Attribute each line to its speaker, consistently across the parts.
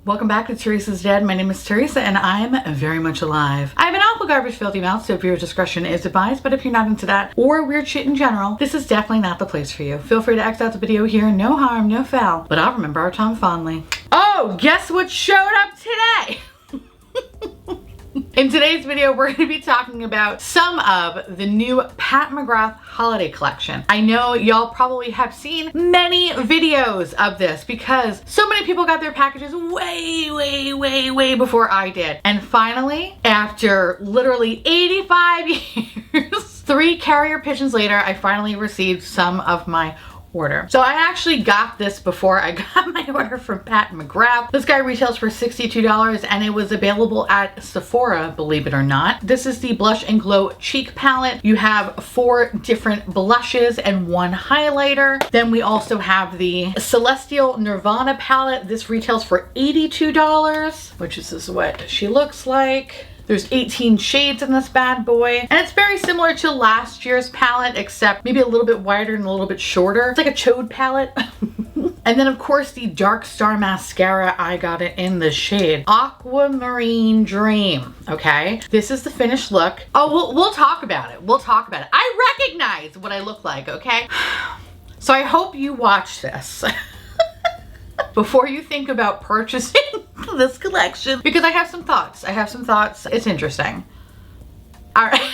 Speaker 1: Welcome back to Teresa's Dead. My name is Theresa and I'm very much alive. I have an awful garbage filthy mouth, so viewer discretion is advised, but if you're not into that or weird shit in general, this is definitely not the place for you. Feel free to X out the video here, no harm, no foul, but I'll remember our time fondly. Oh, guess what showed up today? In today's video, we're going to be talking about some of the new Pat McGrath holiday collection. I know y'all probably have seen many videos of this because so many people got their packages way before I did. And finally, after literally 85 years, 3 carrier pigeons later, I finally received some of my order. So I actually got this before I got my order from Pat McGrath. This guy retails for $62 and it was available at Sephora, believe it or not. This is the Blush and Glow Cheek Palette. You have 4 different blushes and 1 highlighter. Then we also have the Celestial Nirvana palette. This retails for $82, which is what she looks like. There's 18 shades in this bad boy. And it's very similar to last year's palette, except maybe a little bit wider and a little bit shorter. It's like a chode palette. And then of course the Dark Star Mascara, I got it in the shade Aquamarine Dream, okay? This is the finished look. Oh, we'll talk about it. We'll talk about it. I recognize what I look like, okay? So I hope you watch this before you think about purchasing this collection, because I have some thoughts. It's interesting. All right.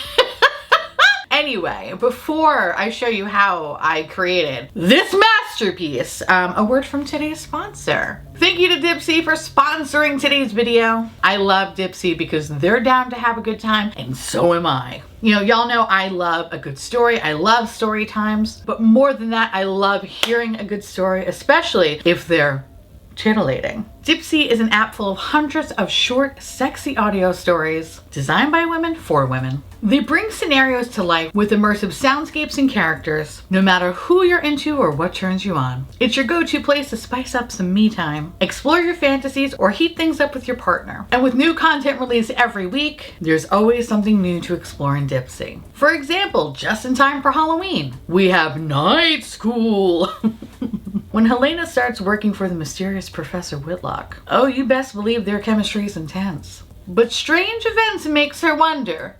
Speaker 1: Anyway, before I show you how I created this masterpiece, a word from today's sponsor. Thank you to Dipsy for sponsoring today's video. I love Dipsy because they're down to have a good time, and so am I. You know, y'all know I love a good story. I love story times, but more than that, I love hearing a good story, especially if they're titillating. Dipsy is an app full of hundreds of short, sexy audio stories designed by women for women. They bring scenarios to life with immersive soundscapes and characters, no matter who you're into or what turns you on. It's your go-to place to spice up some me time, explore your fantasies, or heat things up with your partner. And with new content released every week, there's always something new to explore in Dipsy. For example, just in time for Halloween, we have Night School. When Helena starts working for the mysterious Professor Whitlock, oh, you best believe their chemistry is intense. But strange events makes her wonder,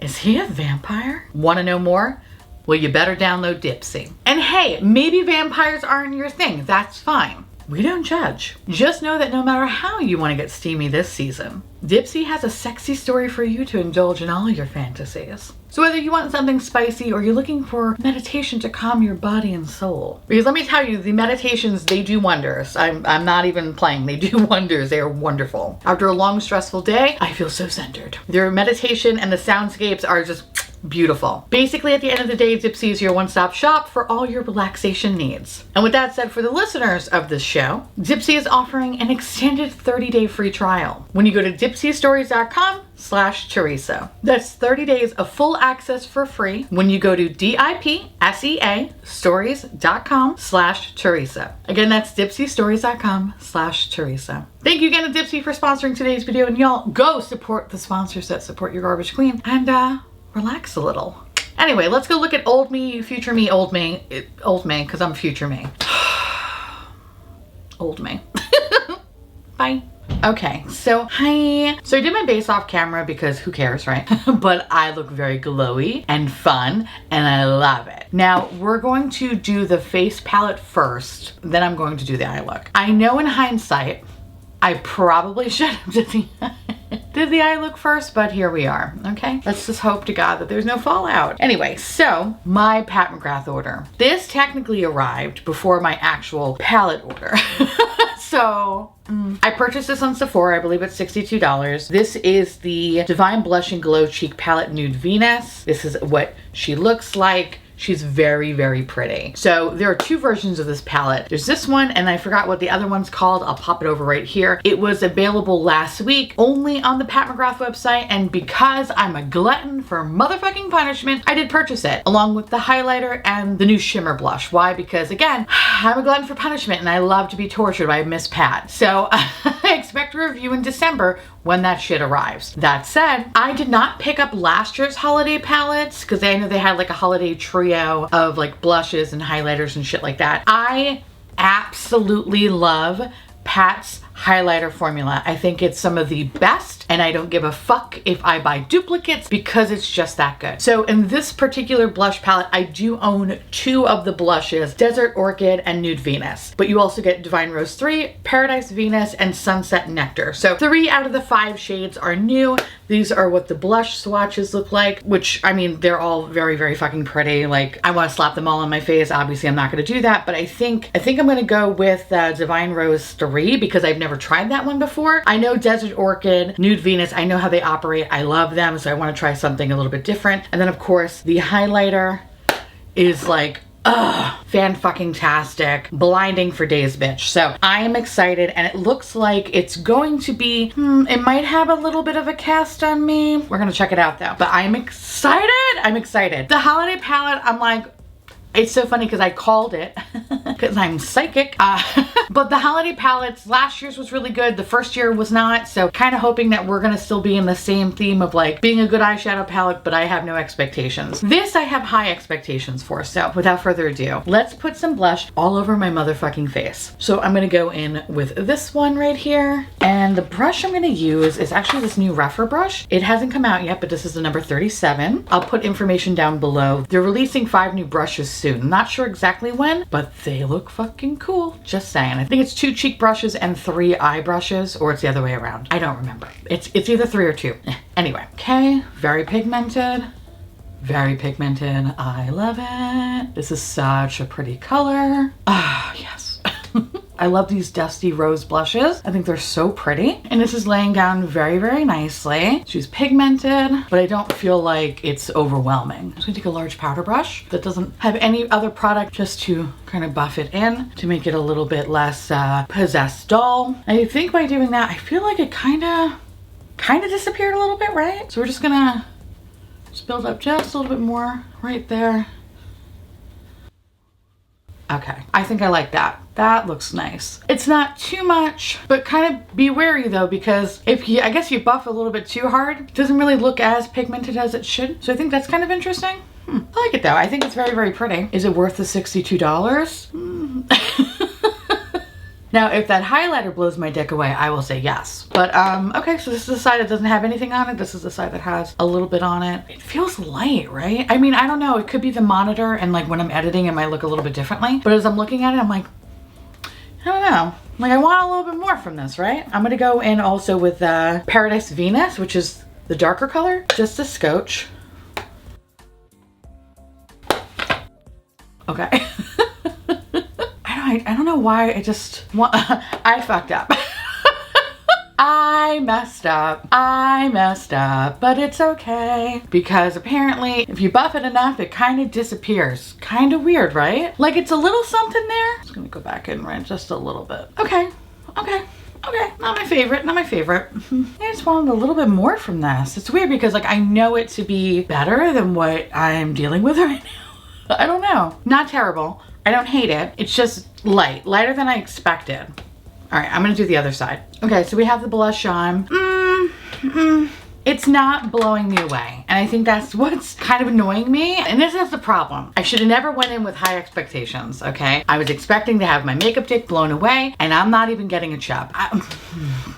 Speaker 1: is he a vampire? Want to know more? Well, you better download Dipsy. And hey, maybe vampires aren't your thing. That's fine. We don't judge. Just know that no matter how you want to get steamy this season, Dipsy has a sexy story for you to indulge in all your fantasies. So whether you want something spicy or you're looking for meditation to calm your body and soul, because let me tell you, the meditations, they do wonders. I'm not even playing. They do wonders. They are wonderful. After a long, stressful day, I feel so centered. Their meditation and the soundscapes are just beautiful. Basically, at the end of the day, Dipsy is your one-stop shop for all your relaxation needs. And with that said, for the listeners of this show, Dipsy is offering an extended 30-day free trial when you go to dipsystories.com/Theresa. That's 30 days of full access for free when you go to dipseastories.com/Theresa. Again, that's dipsystories.com/Theresa. Thank you again to Dipsy for sponsoring today's video, and y'all go support the sponsors that support your garbage queen, and relax a little. Anyway, let's go look at old me, future me, old me, because I'm future me. Old me. Bye. Okay, so I did my base off camera because who cares, right? But I look very glowy and fun and I love it. Now we're going to do the face palette first, then I'm going to do the eye look. I know in hindsight, I probably should have did the eye look first, but here we are, okay? Let's just hope to God that there's no fallout. Anyway, so my Pat McGrath order. This technically arrived before my actual palette order. So I purchased this on Sephora. I believe it's $62. This is the Divine Blush and Glow Cheek Palette Nude Venus. This is what she looks like. She's very, very pretty. So there are 2 versions of this palette. There's this one, and I forgot what the other one's called. I'll pop it over right here. It was available last week only on the Pat McGrath website, and because I'm a glutton for motherfucking punishment, I did purchase it, along with the highlighter and the new shimmer blush. Why? Because again, I'm a glutton for punishment, and I love to be tortured by Miss Pat. So I expect a review in December when that shit arrives. That said, I did not pick up last year's holiday palettes because I know they had like a holiday trio of like blushes and highlighters and shit like that. I absolutely love Pat's highlighter formula. I think it's some of the best, and I don't give a fuck if I buy duplicates because it's just that good. So in this particular blush palette, I do own 2 of the blushes, Desert Orchid and Nude Venus. But you also get Divine Rose 3, Paradise Venus, and Sunset Nectar. So 3 out of the 5 shades are new. These are what the blush swatches look like, which, I mean, they're all very, very fucking pretty. Like, I want to slap them all on my face. Obviously, I'm not going to do that, but I think I'm going to go with Divine Rose 3 because I've never tried that one before. I know Desert Orchid, Nude Venus, I know how they operate. I love them, so I want to try something a little bit different. And then, of course, the highlighter is like, fan-fucking-tastic, blinding for days, bitch. So I am excited, and it looks like it's going to be, it might have a little bit of a cast on me. We're gonna check it out though. But I'm excited. I'm excited. The holiday palette, I'm like, it's so funny because I called it because I'm psychic. But the holiday palettes, last year's was really good. The first year was not. So kind of hoping that we're going to still be in the same theme of like being a good eyeshadow palette, but I have no expectations. This I have high expectations for. So without further ado, let's put some blush all over my motherfucking face. So I'm going to go in with this one right here. And the brush I'm going to use is actually this new Reffer brush. It hasn't come out yet, but this is the number 37. I'll put information down below. They're releasing 5 new brushes soon. Not sure exactly when, but they look fucking cool. Just saying. I think it's 2 cheek brushes and 3 eye brushes, or it's the other way around. I don't remember. It's either 3 or 2. Anyway, okay, very pigmented. Very pigmented. I love it. This is such a pretty color. Ah, yes. I love these dusty rose blushes. I think they're so pretty. And this is laying down very, very nicely. She's pigmented, but I don't feel like it's overwhelming. I'm just gonna take a large powder brush that doesn't have any other product just to kind of buff it in to make it a little bit less possessed dull. I think by doing that, I feel like it kind of disappeared a little bit, right? So we're just gonna just build up just a little bit more right there. Okay, I think I like that. That looks nice. It's not too much, but kind of be wary though, because if you, I guess you buff a little bit too hard, it doesn't really look as pigmented as it should. So I think that's kind of interesting. I like it though. I think it's very, very pretty. Is it worth the $62? Now, if that highlighter blows my dick away, I will say yes. But, okay, so this is the side that doesn't have anything on it. This is the side that has a little bit on it. It feels light, right? I mean, I don't know. It could be the monitor, and like when I'm editing, it might look a little bit differently. But as I'm looking at it, I'm like, I don't know. Like, I want a little bit more from this, right? I'm gonna go in also with Paradise Venus, which is the darker color. Just a scotch. Okay. I don't know why I just want, I fucked up. I messed up, but it's okay. Because apparently if you buff it enough, it kind of disappears. Kind of weird, right? Like it's a little something there. I'm just gonna go back in right just a little bit. Okay. Not my favorite, not my favorite. I just wanted a little bit more from this. It's weird because like I know it to be better than what I'm dealing with right now. I don't know. Not terrible. I don't hate it. It's just lighter than I expected. All right, I'm gonna do the other side. Okay, so we have the blush on. It's not blowing me away. And I think that's what's kind of annoying me. And this is the problem. I should have never went in with high expectations, okay? I was expecting to have my makeup dick blown away and I'm not even getting a chub. I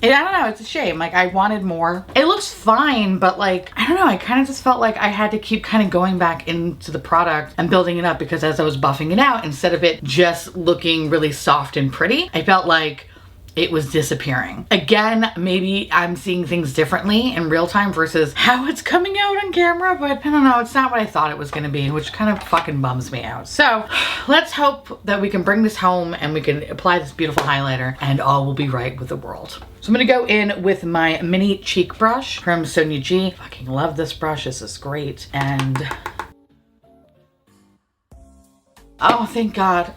Speaker 1: don't know, it's a shame. Like I wanted more. It looks fine, but like, I don't know, I kind of just felt like I had to keep kind of going back into the product and building it up because as I was buffing it out, instead of it just looking really soft and pretty, I felt like it was disappearing. Again, maybe I'm seeing things differently in real time versus how it's coming out on camera, but I don't know, it's not what I thought it was gonna be, which kind of fucking bums me out. So let's hope that we can bring this home and we can apply this beautiful highlighter and all will be right with the world. So I'm gonna go in with my mini cheek brush from Sonia G. Fucking love this brush, this is great. And oh, thank God.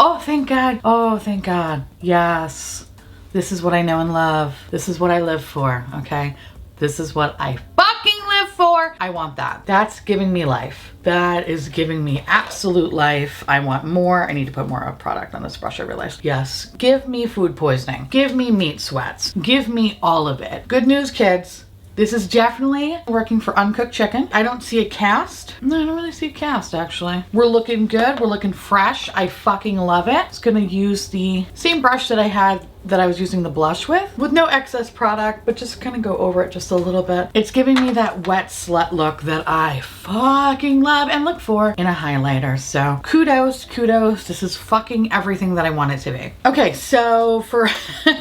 Speaker 1: Oh, thank God. Oh, thank God. Yes. This is what I know and love. This is what I live for, okay? This is what I fucking live for. I want that. That's giving me life. That is giving me absolute life. I want more. I need to put more product on this brush, I realized. Yes. Give me food poisoning. Give me meat sweats. Give me all of it. Good news, kids. This is definitely working for uncooked chicken. I don't see a cast. No, I don't really see a cast actually. We're looking good. We're looking fresh. I fucking love it. It's gonna use the same brush that I had that I was using the blush with no excess product, but just kind of go over it just a little bit. It's giving me that wet slut look that I fucking love and look for in a highlighter. So kudos. This is fucking everything that I want it to be. Okay, so for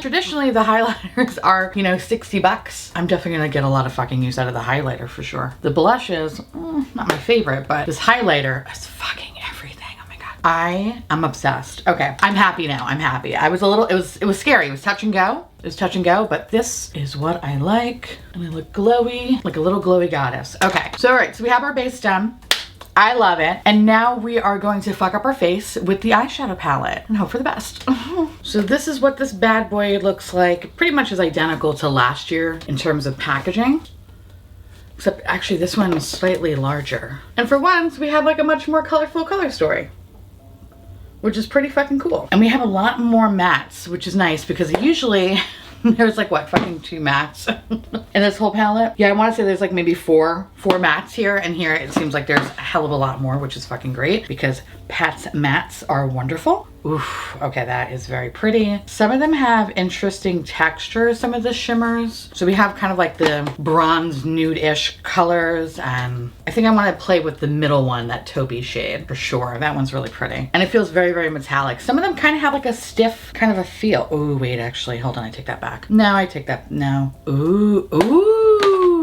Speaker 1: traditionally the highlighters are, you know, 60 bucks. I'm definitely gonna get a lot of fucking use out of the highlighter for sure. The blush is not my favorite, but this highlighter is fucking everything. I am obsessed. Okay, I'm happy now. I'm happy. I was a little, it was scary. It was touch and go. It was touch and go, but this is what I like. And I look glowy, like a little glowy goddess. Okay, so all right, so we have our base done. I love it. And now we are going to fuck up our face with the eyeshadow palette and hope for the best. So this is what this bad boy looks like. Pretty much is identical to last year in terms of packaging. Except actually this one is slightly larger. And for once, we have like a much more colorful color story, which is pretty fucking cool. And we have a lot more mattes, which is nice because usually there's like what, fucking 2 mattes in this whole palette. Yeah, I want to say there's like maybe four mattes here, and here it seems like there's a hell of a lot more, which is fucking great because Pat's mattes are wonderful. Oof, okay, that is very pretty. Some of them have interesting textures, some of the shimmers. So we have kind of like the bronze nude-ish colors, and I think I want to play with the middle one, that taupey shade for sure. That one's really pretty. And it feels very, very metallic. Some of them kind of have like a stiff kind of a feel. Oh, wait, actually, hold on, I take that back. No, I take that, no. Ooh, ooh.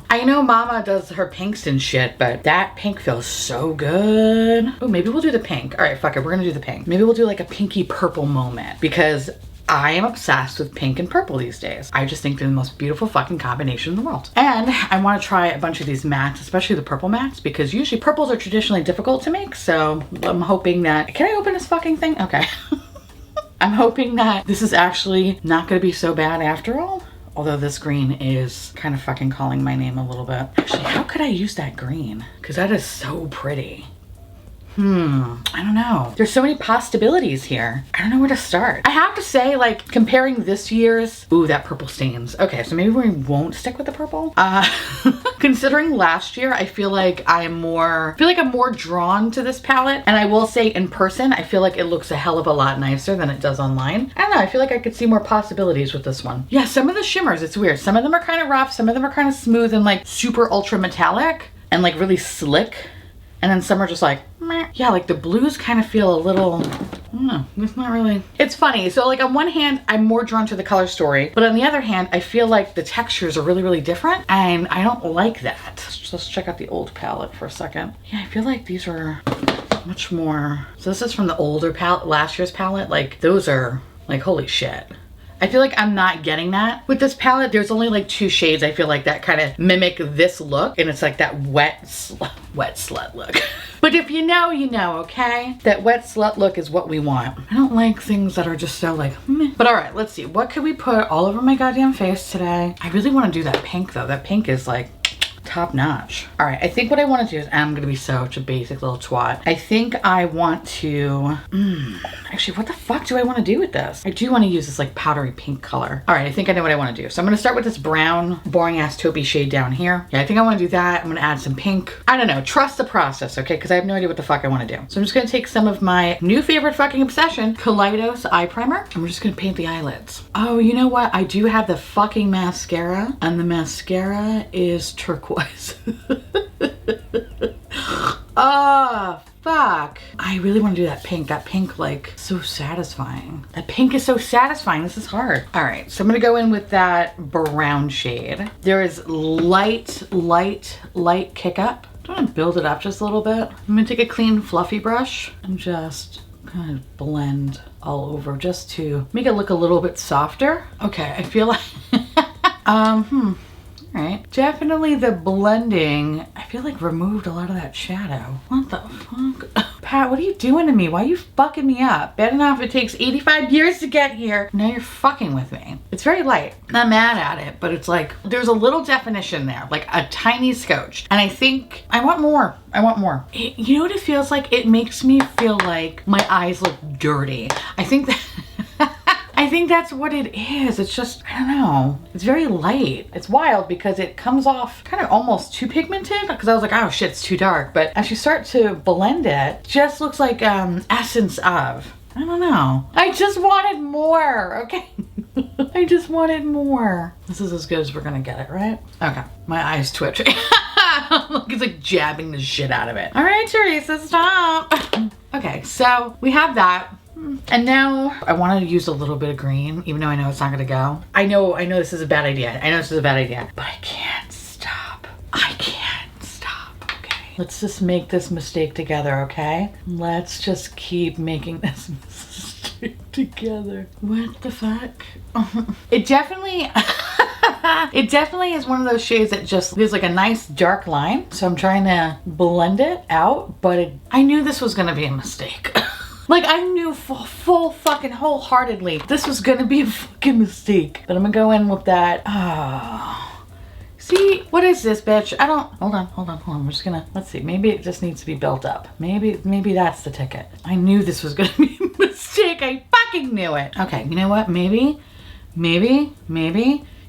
Speaker 1: I know Mama does her pinks and shit, but that pink feels so good. Oh, maybe we'll do the pink. All right, fuck it, we're gonna do the pink. Maybe we'll do like a pinky purple moment because I am obsessed with pink and purple these days. I just think they're the most beautiful fucking combination in the world. And I want to try a bunch of these mattes, especially the purple mattes, because usually purples are traditionally difficult to make. So I'm hoping that, can I open this fucking thing? Okay. I'm hoping that this is actually not gonna be so bad after all. Although this green is kind of fucking calling my name a little bit. Actually, how could I use that green? Because that is so pretty. I don't know. There's so many possibilities here. I don't know where to start. I have to say, like, comparing this year's, ooh, that purple stains. Okay, so maybe we won't stick with the purple. Considering last year, I feel like I'm more drawn to this palette. And I will say in person, I feel like it looks a hell of a lot nicer than it does online. I don't know, I feel like I could see more possibilities with this one. Yeah, some of the shimmers, it's weird. Some of them are kind of rough, some of them are kind of smooth and like super ultra metallic and like really slick. And then some are just like, meh. Yeah, like the blues kind of feel a little, I don't know, it's not really. It's funny. So like on one hand, I'm more drawn to the color story, but on the other hand, I feel like the textures are really, really different and I don't like that. Let's check out the old palette for a second. Yeah, I feel like these are much more. So this is from the older palette, last year's palette. Like those are like, holy shit. I feel like I'm not getting that. With this palette, there's only like 2 shades I feel like that kind of mimic this look. And it's like that wet slut look. But if you know, you know, okay? That wet slut look is what we want. I don't like things that are just so like, meh. But all right, let's see. What could we put all over my goddamn face today? I really want to do that pink though. That pink is like top notch. All right, I think what I want to do is, I'm gonna be such a basic little twat. I think I want to, actually, what the fuck do I want to do with this? I do want to use this like powdery pink color. All right, I think I know what I want to do. So I'm gonna start with this brown, boring ass taupey shade down here. Yeah, I think I want to do that. I'm gonna add some pink. I don't know, trust the process, okay? Because I have no idea what the fuck I want to do. So I'm just gonna take some of my new favorite fucking obsession, Kaleidos eye primer, and we're just gonna paint the eyelids. Oh, you know what? I do have the fucking mascara, and the mascara is turquoise. Oh, fuck. I really want to do that pink. That pink, like, so satisfying. That pink is so satisfying. This is hard. All right, so I'm gonna go in with that brown shade. There is light kick up. I'm gonna build it up just a little bit. I'm gonna take a clean fluffy brush and just kind of blend all over just to make it look a little bit softer. Okay, I feel like, all right, definitely the blending, I feel like removed a lot of that shadow. What the fuck? Pat, what are you doing to me? Why are you fucking me up? Bad enough it takes 85 years to get here. Now you're fucking with me. It's very light. Not mad at it, but it's like, there's a little definition there, like a tiny scotch. And I think, I want more. I want more. You know what it feels like? It makes me feel like my eyes look dirty. I think that's what it is. It's just, I don't know. It's very light. It's wild because it comes off kind of almost too pigmented, because I was like, oh shit, it's too dark. But as you start to blend it, just looks like essence of. I don't know. I just wanted more, okay? I just wanted more. This is as good as we're gonna get it, right? Okay, my eye's twitching. Look, it's like jabbing the shit out of it. All right, Theresa, stop. Okay, so we have that. And now I wanted to use a little bit of green, even though I know it's not gonna go. I know this is a bad idea. I know this is a bad idea, but I can't stop. I can't stop, okay? Let's just make this mistake together, okay? Let's just keep making this mistake together. What the fuck? It definitely, it definitely is one of those shades that just, there's like a nice dark line. So I'm trying to blend it out, but I knew this was gonna be a mistake. Like I knew full fucking wholeheartedly this was gonna be a fucking mistake. But I'm gonna go in with that. Oh. See, what is this, bitch? I don't, hold on. We're just gonna, let's see. Maybe it just needs to be built up. Maybe that's the ticket. I knew this was gonna be a mistake. I fucking knew it. Okay, you know what? Maybe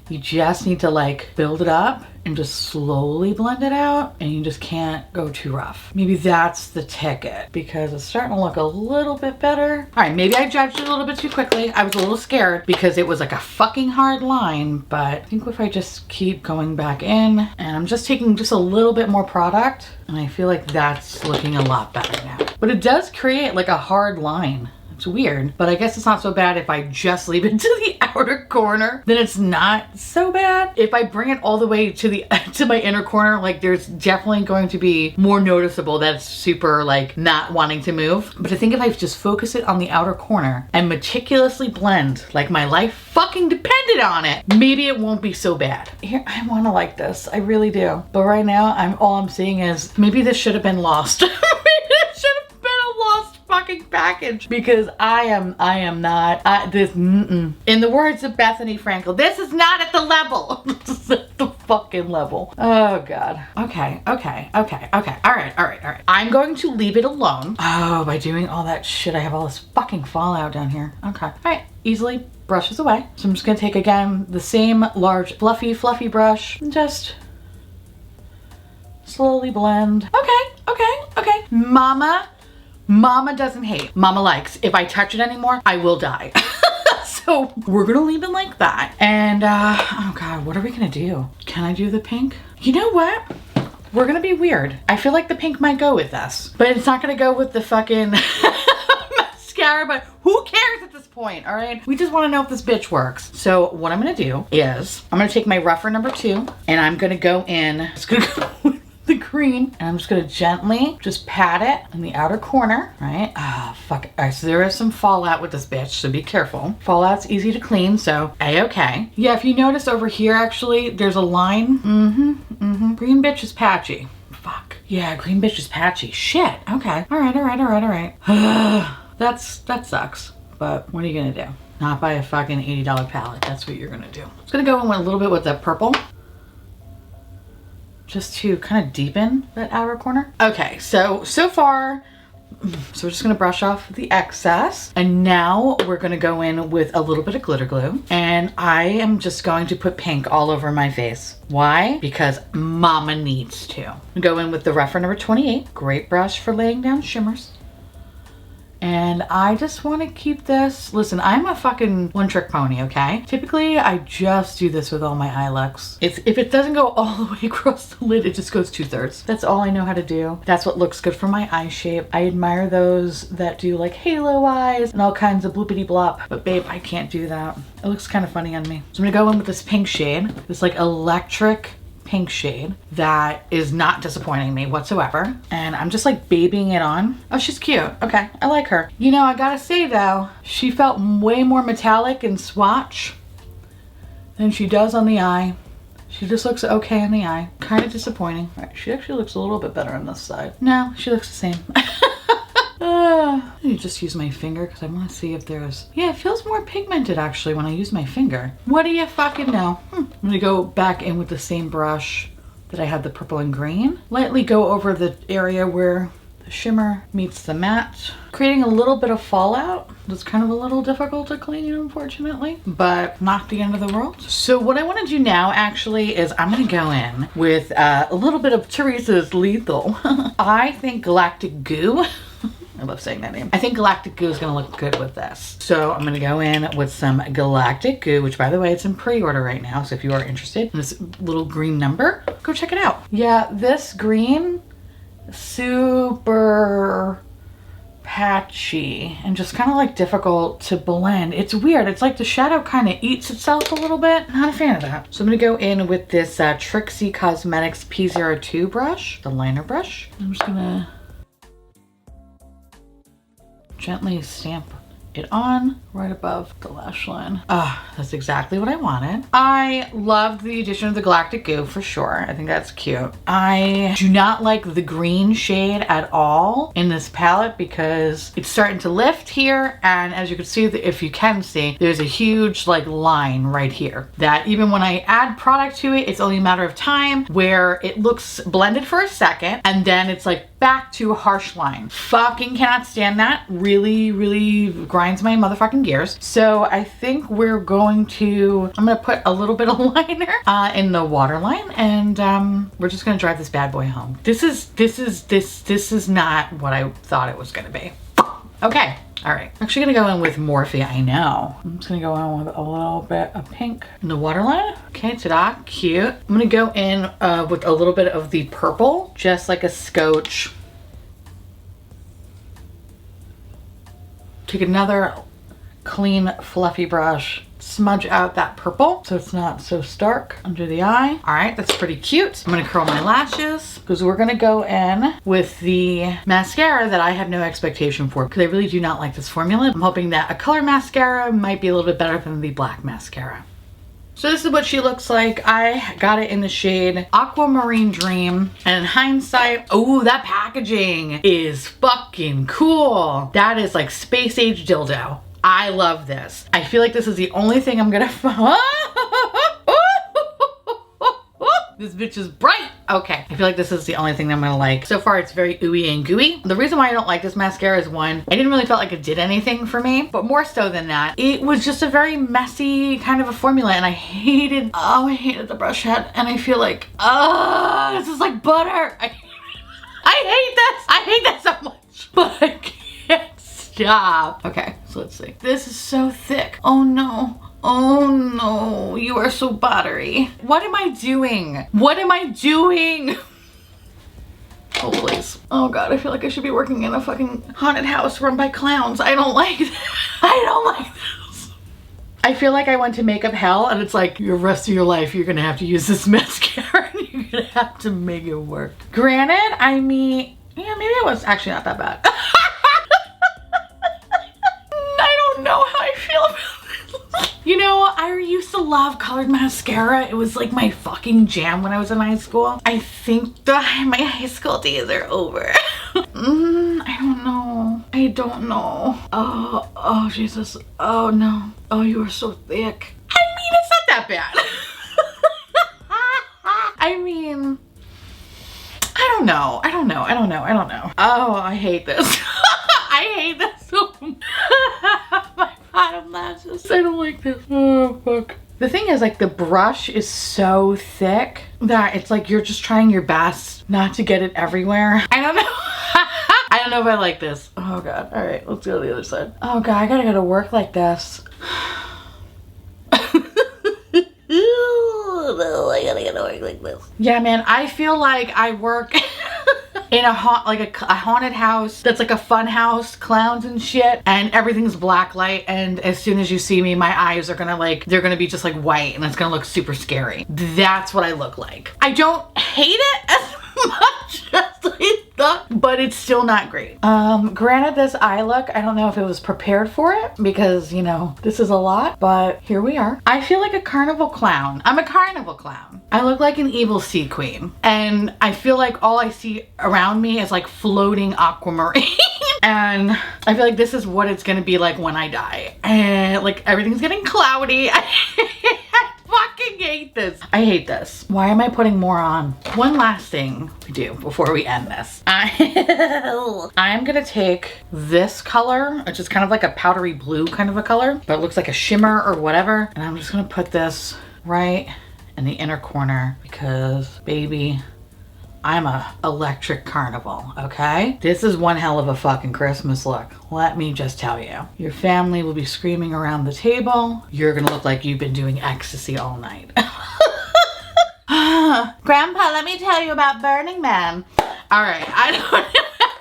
Speaker 1: you just need to like build it up and just slowly blend it out, and you just can't go too rough. Maybe that's the ticket, because it's starting to look a little bit better. All right, maybe I judged it a little bit too quickly. I was a little scared because it was like a fucking hard line, but I think if I just keep going back in, and I'm just taking just a little bit more product, and I feel like that's looking a lot better now. But it does create like a hard line. It's weird, but I guess it's not so bad if I just leave it to the outer corner. Then it's not so bad. If I bring it all the way to my inner corner, like there's definitely going to be more noticeable that it's super like not wanting to move. But I think if I just focus it on the outer corner and meticulously blend like my life fucking depended on it, maybe it won't be so bad. Here, I want to like this. I really do. But right now, all I'm seeing is maybe this should have been lost. Maybe it should have been a lost fucking package, because I am not in the words of Bethany Frankel, this is not at the level. This is at the fucking level. Oh god. Okay. All right. I'm going to leave it alone. Oh, by doing all that shit, I have all this fucking fallout down here. Okay. All right. Easily brushes away. So I'm just gonna take again the same large fluffy brush and just slowly blend. Okay. Mama doesn't hate. Mama likes. If I touch it anymore, I will die. So we're gonna leave it like that. And oh god, what are we gonna do? Can I do the pink? You know what? We're gonna be weird. I feel like the pink might go with us, but it's not gonna go with the fucking mascara, but who cares at this point, all right? We just wanna know if this bitch works. So what I'm gonna do is, I'm gonna take my rougher number 2, and I'm gonna go in, it's gonna go with the green, and I'm just gonna gently just pat it in the outer corner, right? Ah, fuck it. All right, so there is some fallout with this bitch, so be careful. Fallout's easy to clean, so A-okay. Yeah, if you notice over here, actually, there's a line. Green bitch is patchy. Fuck. Yeah, green bitch is patchy. Shit. Okay. All right. That sucks, but what are you gonna do? Not buy a fucking $80 palette. That's what you're gonna do. I'm just gonna go in with a little bit with that purple, just to kind of deepen that outer corner. Okay, so far, so we're just gonna brush off the excess, and now we're gonna go in with a little bit of glitter glue, and I am just going to put pink all over my face. Why? Because mama needs to. Go in with the rougher number 28, great brush for laying down shimmers. And I just want to keep this. Listen, I'm a fucking one-trick pony, okay? Typically, I just do this with all my eye looks. If it doesn't go all the way across the lid, it just goes 2/3. That's all I know how to do. That's what looks good for my eye shape. I admire those that do like halo eyes and all kinds of bloopity blop. But babe, I can't do that. It looks kind of funny on me. So I'm gonna go in with this pink shade, this like electric pink shade that is not disappointing me whatsoever, and I'm just like babying it on. Oh, she's cute. Okay, I like her. You know, I gotta say though, she felt way more metallic in swatch than she does on the eye. She just looks okay on the eye. Kind of disappointing. All right, she actually looks a little bit better on this side. No, she looks the same. Let me just use my finger because I want to see if there's... Yeah, it feels more pigmented actually when I use my finger. What do you fucking know? I'm gonna go back in with the same brush that I had the purple and green. Lightly go over the area where the shimmer meets the matte, creating a little bit of fallout. It's kind of a little difficult to clean, unfortunately, but not the end of the world. So what I want to do now actually is I'm going to go in with a little bit of Theresa's Lethal. I think Galactic Goo. I love saying that name. I think Galactic Goo is gonna look good with this. So I'm gonna go in with some Galactic Goo, which by the way, it's in pre-order right now. So if you are interested in this little green number, go check it out. Yeah, this green, super patchy and just kind of like difficult to blend. It's weird. It's like the shadow kind of eats itself a little bit. Not a fan of that. So I'm gonna go in with this Trixie Cosmetics P02 brush, the liner brush. I'm just gonna gently stamp it on right above the lash line. That's exactly what I wanted. I loved the addition of the Galactic Goo for sure. I think that's cute. I do not like the green shade at all in this palette because it's starting to lift here, and as you can see, if you can see, there's a huge like line right here that even when I add product to it, it's only a matter of time where it looks blended for a second and then it's like back to a harsh line. Fucking cannot stand that. Really grinds my motherfucking gears. So I think we're going to, I'm gonna put a little bit of liner in the waterline, and we're just gonna drive this bad boy home. This is not what I thought it was gonna be. Okay. All right, I'm actually gonna go in with Morphe, I know. I'm just gonna go in with a little bit of pink in the waterline. Okay, ta-da, cute. I'm gonna go in with a little bit of the purple, just like a scotch. Take another clean, fluffy brush, smudge out that purple so it's not so stark under the eye. All right, that's pretty cute. I'm gonna curl my lashes because we're gonna go in with the mascara that I have no expectation for because I really do not like this formula. I'm hoping that a color mascara might be a little bit better than the black mascara. So this is what she looks like. I got it in the shade Aquamarine Dream. And in hindsight, oh, that packaging is fucking cool. That is like space age dildo. I love this. I feel like this is the only thing I'm gonna This bitch is bright. Okay, I feel like this is the only thing that I'm gonna like. So far, it's very ooey and gooey. The reason why I don't like this mascara is one, I didn't really feel like it did anything for me, but more so than that, it was just a very messy kind of a formula, and I hated the brush head, and I feel like, this is like butter. I hate this. I hate this so much, but I can't stop. Okay, so let's see. This is so thick. Oh no. Oh no, you are so buttery. What am I doing? What am I doing? Oh please. Oh God, I feel like I should be working in a fucking haunted house run by clowns. I don't like this. I don't like this. I feel like I went to makeup hell and it's like your rest of your life you're gonna have to use this mascara and you're gonna have to make it work. Granted, I mean, yeah, maybe it was actually not that bad. I don't know how I feel about this. You know, I used to love colored mascara. It was like my fucking jam when I was in high school. I think my high school days are over. I don't know. I don't know. Oh Jesus. Oh no. Oh, you are so thick. I mean, it's not that bad. I mean, I don't know. Oh, I hate this. I hate this so much. Bottom lashes. I don't like this. Oh, fuck. The thing is, like, the brush is so thick that it's like you're just trying your best not to get it everywhere. I don't know. I don't know if I like this. Oh God. All right, let's go to the other side. Oh God, I gotta go to work like this. No, I gotta go to work like this. Yeah, man, I feel like I work in a haunted house that's like a fun house, clowns and shit, and everything's black light, and as soon as you see me, my eyes are gonna like, they're gonna be just like white, and it's gonna look super scary. That's what I look like. I don't hate it as much as I thought, but it's still not great. Granted, this eye look, I don't know if it was prepared for it because, you know, this is a lot, but here we are. I feel like a carnival clown. I'm a carnival clown. I look like an evil sea queen, and I feel like all I see around me is like floating aquamarine. And I feel like this is what it's gonna be like when I die. And like everything's getting cloudy. I fucking hate this. I hate this. Why am I putting more on? One last thing to do before we end this. I'm gonna take this color, which is kind of like a powdery blue kind of a color, but it looks like a shimmer or whatever. And I'm just gonna put this right in the inner corner because, baby, I'm a electric carnival, okay? This is one hell of a fucking Christmas look. Let me just tell you. Your family will be screaming around the table. You're gonna look like you've been doing ecstasy all night. Grandpa, let me tell you about Burning Man. All right, I don't know how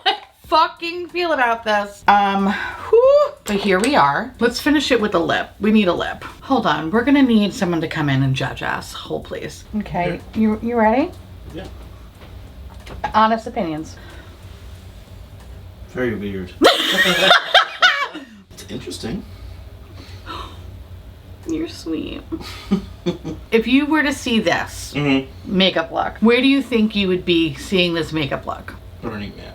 Speaker 1: I fucking feel about this. But here we are. Let's finish it with a lip. We need a lip. Hold on, we're gonna need someone to come in and judge us. Hold please. Okay, you ready?
Speaker 2: Yeah.
Speaker 1: Honest opinions.
Speaker 2: Very weird. It's interesting.
Speaker 1: You're sweet. If you were to see this makeup look, where do you think you would be seeing this makeup look?
Speaker 2: Burning Man.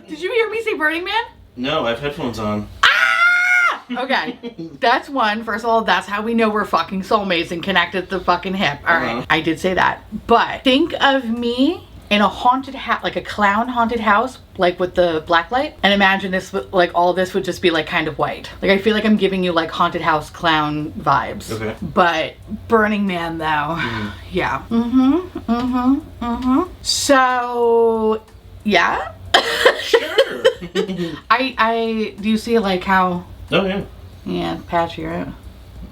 Speaker 1: Did you hear me say Burning Man?
Speaker 2: No, I have headphones on.
Speaker 1: Ah! Okay, that's one. First of all, that's how we know we're fucking soulmates and connected at the fucking hip. All right, I did say that. But think of me in a haunted house, like a clown haunted house, like with the black light, and imagine this, like all this would just be like kind of white. Like I feel like I'm giving you like haunted house clown vibes. Okay. But Burning Man though, yeah. So, yeah.
Speaker 2: Sure.
Speaker 1: I do you see like how?
Speaker 2: Oh yeah.
Speaker 1: Yeah, patchy, right?
Speaker 2: A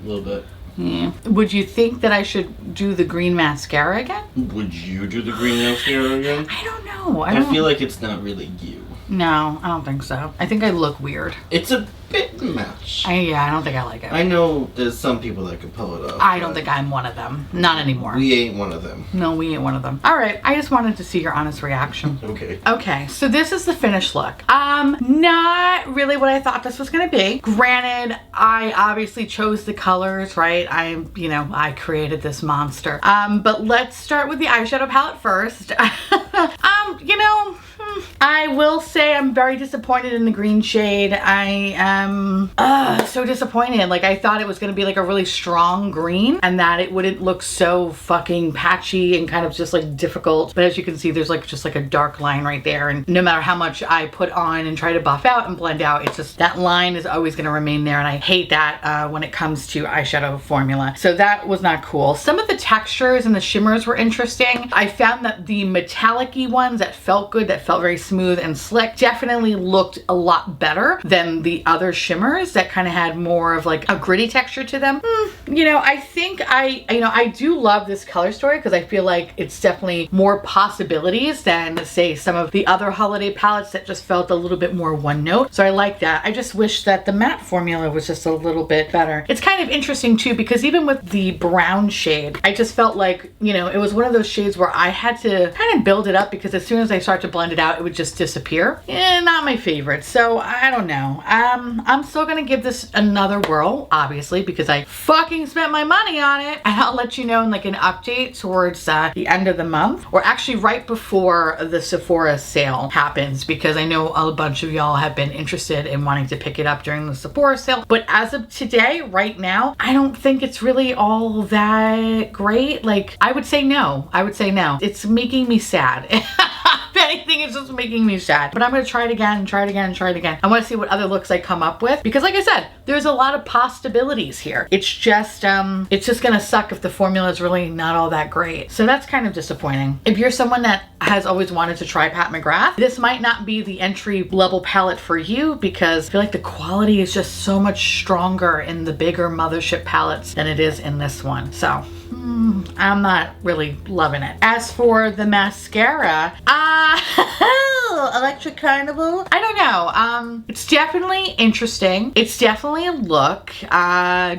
Speaker 2: little bit.
Speaker 1: Yeah. Would you think that I should do the green mascara again?
Speaker 2: Would you do the green mascara again?
Speaker 1: I don't know.
Speaker 2: I feel like it's not really you.
Speaker 1: No, I don't think so. I think I look weird.
Speaker 2: It's a bit much.
Speaker 1: I don't think I like it.
Speaker 2: I know there's some people that can pull it off.
Speaker 1: I don't think I'm one of them. Not anymore.
Speaker 2: We ain't one of them.
Speaker 1: No, we ain't one of them. All right. I just wanted to see your honest reaction.
Speaker 2: Okay.
Speaker 1: Okay, so this is the finished look. Not really what I thought this was gonna be. Granted, I obviously chose the colors, right? I created this monster. But let's start with the eyeshadow palette first. I will say I'm very disappointed in the green shade. I am so disappointed. Like I thought it was gonna be like a really strong green and that it wouldn't look so fucking patchy and kind of just like difficult. But as you can see, there's like just like a dark line right there. And no matter how much I put on and try to buff out and blend out, it's just that line is always gonna remain there. And I hate that when it comes to eyeshadow formula. So that was not cool. Some of the textures and the shimmers were interesting. I found that the metallic-y ones that felt good, that felt very smooth and slick, definitely looked a lot better than the other shimmers that kind of had more of like a gritty texture to them. I think I do love this color story because I feel like it's definitely more possibilities than say some of the other holiday palettes that just felt a little bit more one note. So I like that. I just wish that the matte formula was just a little bit better. It's kind of interesting too because even with the brown shade, I just felt like, it was one of those shades where I had to kind of build it up because as soon as I start to blend it out, it would just disappear. Not my favorite. So I don't know. I'm still gonna give this another whirl, obviously, because I fucking spent my money on it. And I'll let you know in like an update towards the end of the month, or actually right before the Sephora sale happens, because I know a bunch of y'all have been interested in wanting to pick it up during the Sephora sale. But as of today, right now, I don't think it's really all that great. Like, I would say no. It's making me sad. If anything, it's just making me sad. But I'm gonna try it again, try it again, try it again. I wanna see what other looks I come up with. Because like I said, there's a lot of possibilities here. It's just gonna suck if the formula is really not all that great. So that's kind of disappointing. If you're someone that has always wanted to try Pat McGrath, this might not be the entry level palette for you because I feel like the quality is just so much stronger in the bigger mothership palettes than it is in this one. So I'm not really loving it. As for the mascara, Electric Carnival, I don't know. It's definitely interesting. It's definitely a look.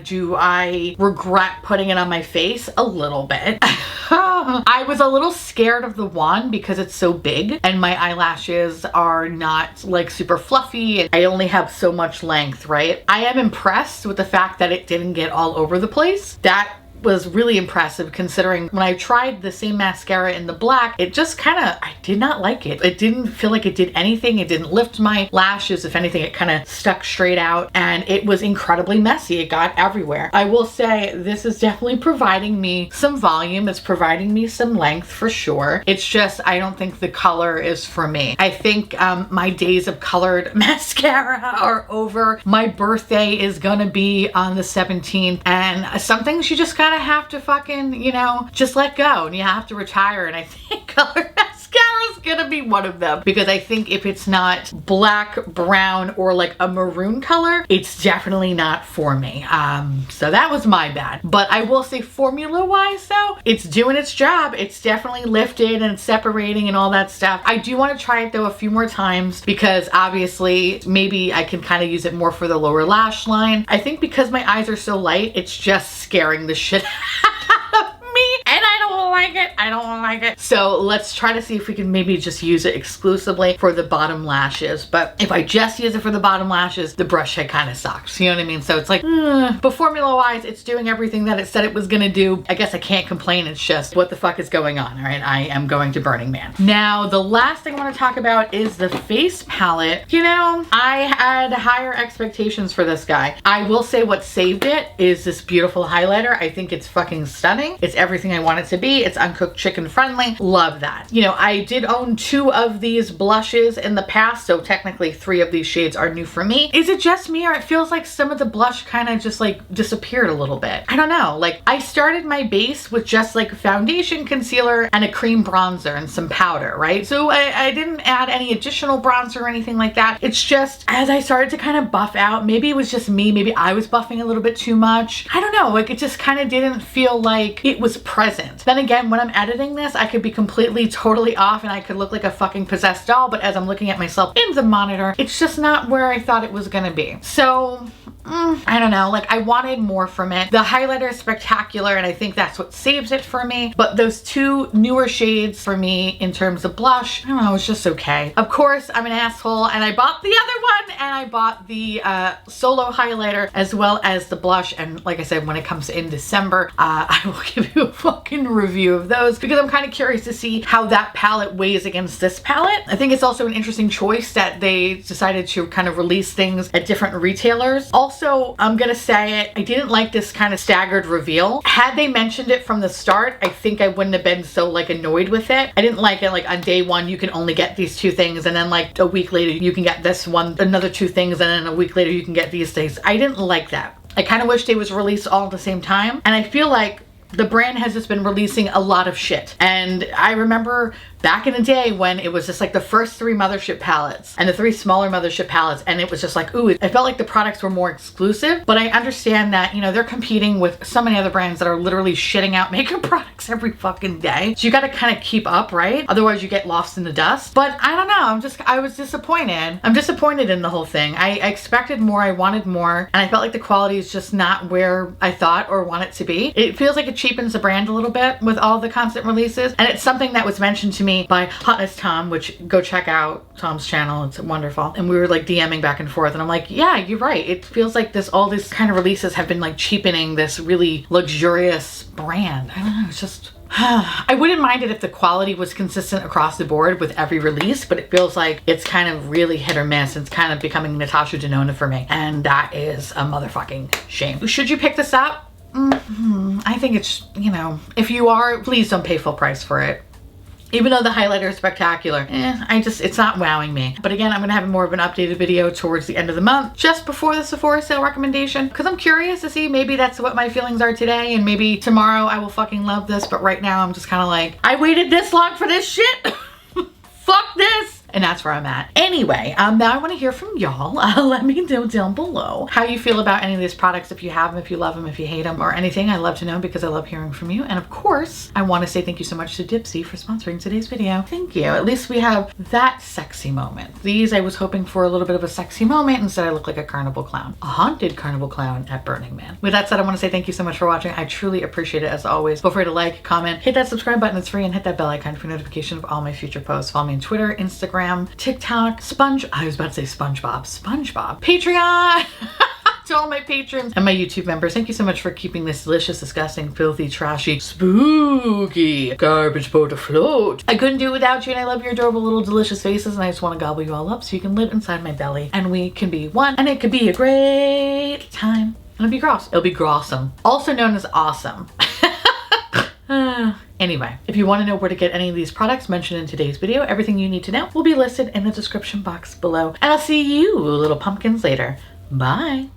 Speaker 1: Do I regret putting it on my face? A little bit. I was a little scared of the wand because it's so big and my eyelashes are not like super fluffy and I only have so much length, right? I am impressed with the fact that it didn't get all over the place. That was really impressive considering when I tried the same mascara in the black, it just I did not like it. It didn't feel like it did anything. It didn't lift my lashes. If anything, it kind of stuck straight out and it was incredibly messy. It got everywhere. I will say this is definitely providing me some volume. It's providing me some length for sure. It's just, I don't think the color is for me. I think my days of colored mascara are over. My birthday is gonna be on the 17th and some things you just kind of have to fucking, you know, just let go and you have to retire. And I think color mascara is gonna be one of them, because I think if it's not black, brown, or like a maroon color, it's definitely not for me. So that was my bad. But I will say formula wise though, it's doing its job. It's definitely lifted and separating and all that stuff. I do want to try it though a few more times, because obviously maybe I can kind of use it more for the lower lash line. I think because my eyes are so light, it's just scaring the shit out of me, and I don't like it. I don't like it. So let's try to see if we can maybe just use it exclusively for the bottom lashes. But if I just use it for the bottom lashes, the brush head kind of sucks. You know what I mean? So it's like, but formula wise, it's doing everything that it said it was gonna do. I guess I can't complain. It's just what the fuck is going on. All right, I am going to Burning Man. Now, the last thing I want to talk about is the face palette. You know, I had higher expectations for this guy. I will say what saved it is this beautiful highlighter. I think it's fucking stunning. It's everything I want it to be. It's uncooked chicken friendly. Love that. You know, I did own 2 of these blushes in the past, so technically 3 of these shades are new for me. Is it just me, or it feels like some of the blush kind of just like disappeared a little bit? I don't know. Like, I started my base with just like foundation, concealer, and a cream bronzer and some powder, right? So I didn't add any additional bronzer or anything like that. It's just as I started to kind of buff out, maybe it was just me, maybe I was buffing a little bit too much. I don't know, like it just kind of didn't feel like it was present. Then again, when I'm editing this, I could be completely totally off and I could look like a fucking possessed doll, but as I'm looking at myself in the monitor, it's just not where I thought it was gonna be. So I don't know, like I wanted more from it. The highlighter is spectacular and I think that's what saves it for me, but those 2 newer shades for me in terms of blush, I don't know, it's just okay. Of course, I'm an asshole and I bought the other one, and I bought the solo highlighter as well as the blush, and like I said, when it comes in December, I will give you a fucking review of those, because I'm kind of curious to see how that palette weighs against this palette. I think it's also an interesting choice that they decided to kind of release things at different retailers. Also, I'm gonna say it, I didn't like this kind of staggered reveal. Had they mentioned it from the start, I think I wouldn't have been so like annoyed with it. I didn't like it, like on day 1 you can only get these 2 things, and then like a week later you can get this one, another 2 things, and then a week later you can get these things. I didn't like that. I kind of wish they was released all at the same time, and I feel like the brand has just been releasing a lot of shit. And I remember back in the day when it was just like the first 3 mothership palettes and the 3 smaller mothership palettes, and it was just like, ooh, I felt like the products were more exclusive. But I understand that, you know, they're competing with so many other brands that are literally shitting out makeup products every fucking day. So you got to kind of keep up, right? Otherwise you get lost in the dust. But I don't know, I was disappointed. I'm disappointed in the whole thing. I expected more, I wanted more, and I felt like the quality is just not where I thought or want it to be. It feels like it cheapens the brand a little bit with all the constant releases, and it's something that was mentioned to me by Hotness Tom, which go check out Tom's channel, it's wonderful. And we were like DMing back and forth, and I'm like, yeah, you're right. It feels like all these kind of releases have been like cheapening this really luxurious brand. I don't know, it's just I wouldn't mind it if the quality was consistent across the board with every release, but it feels like it's kind of really hit or miss. It's kind of becoming Natasha Denona for me, and that is a motherfucking shame. Should you pick this up? I think it's, you know, if you are, please don't pay full price for it. Even though the highlighter is spectacular, it's not wowing me. But again, I'm gonna have more of an updated video towards the end of the month, just before the Sephora sale recommendation, because I'm curious to see, maybe that's what my feelings are today, and maybe tomorrow I will fucking love this, but right now I'm just kind of like, I waited this long for this shit? Fuck this! And that's where I'm at. Anyway, now I want to hear from y'all. Let me know down below how you feel about any of these products, if you have them, if you love them, if you hate them, or anything. I love to know, because I love hearing from you. And of course, I want to say thank you so much to Dipsy for sponsoring today's video. Thank you. At least we have that sexy moment. These, I was hoping for a little bit of a sexy moment. Instead, I look like a carnival clown. A haunted carnival clown at Burning Man. With that said, I want to say thank you so much for watching. I truly appreciate it as always. Feel free to like, comment, hit that subscribe button. It's free, and hit that bell icon for notification of all my future posts. Follow me on Twitter, Instagram, TikTok, I was about to say SpongeBob, Patreon. To all my patrons and my YouTube members, thank you so much for keeping this delicious, disgusting, filthy, trashy, spooky garbage boat afloat. I couldn't do it without you, and I love your adorable little delicious faces, and I just want to gobble you all up so you can live inside my belly, and we can be one, and it could be a great time. It'll be gross. It'll be grossome. Also known as awesome. Anyway, if you want to know where to get any of these products mentioned in today's video, everything you need to know will be listed in the description box below. And I'll see you little pumpkins later. Bye.